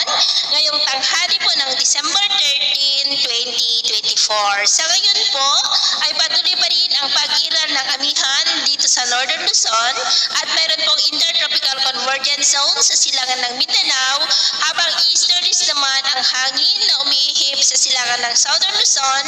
panahon ngayong tanghali po ng December 13, 2024. Sa ngayon po ay patuloy pa rin ang pag-iral ng amihan dito sa Northern Luzon at mayroon pong intertropical convergence zone sa silangan ng Mindanao, habang easterlies naman ang hangin na umiihip sa silangan ng Southern Luzon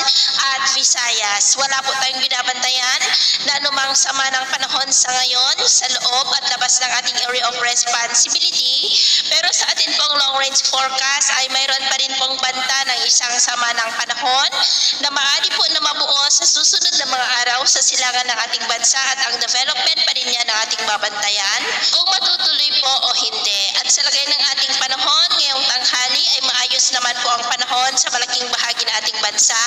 at Visayas. Wala po tayong binabantayan na anumang sama ng panahon sa ngayon sa loob at labas ng ating area of responsibility, pero sa atin pong long range forecast ay mayroon pa rin pong banta ng isang sama ng panahon na maaari po na mabuo sa susunod na mga araw sa silangan ng ating bansa, at ang development pa rin yan ang ating babantayan kung matutuloy po o hindi. At sa lagay ng ating panahon ngayong tanghali ay maayos naman po ang panahon sa malaking bahagi ng ating bansa,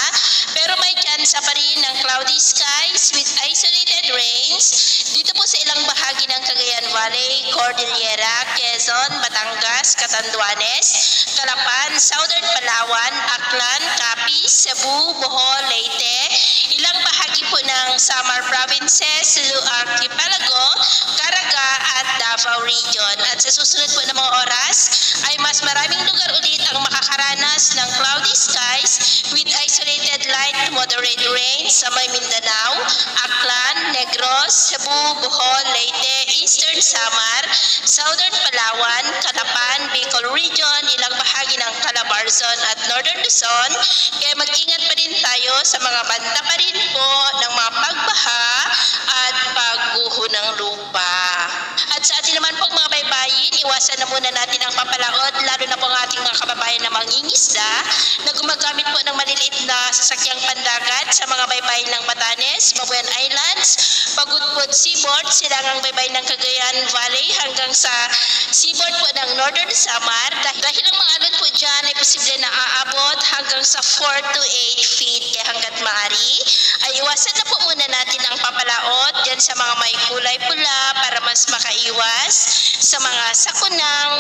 pero may tsansa pa rin ng cloudy skies with isolated rains dito po sa ilang bahagi ng Cagayan Valley, Cordillera, Quezon, Batangas, Catanduanes, Calapan, Southern Palawan, Aklan, Capiz, Cebu, Bohol, Leyte, ilang bahagi po ng Samar Provinces, Sulu Archipelago, Caraga at Davao Region. At sa susunod po ng mga oras ay mas maraming lugar ulit ang makakaranas ng cloudy skies with isolated light to moderate rain sa may Mindanao, Aklan, Negros, Cebu, Bohol, Leyte, Eastern Samar, Southern Palawan, Calapan, Bicol Region, ilang bahagi ng Calabarzon at Northern Luzon. Kaya mag-ingat pa rin tayo sa mga banta pa rin po ng mga pagbaha at pagguho ng lupa. At sa atin naman pong mga baybayin, iwasan na muna natin ang papalaot, lalo na po ang ating mga kababayan na mangingisda na gumagamit po ng maliliit na sasakyang pandagat sa mga baybayin ng Batanes, Mabuyan Islands, Pagudpud Seaboard, silangang baybayin ng Cagayan Valley hanggang sa seaboard po ng Northern Samar, dahil ang mga alon po dyan ay posible na aabot hanggang sa 4 to 8 feet. Kaya hanggat maaari ay iwasan na po muna natin ang papalaot dyan sa mga may kulay pula para mas makaiwas sa mga sakunang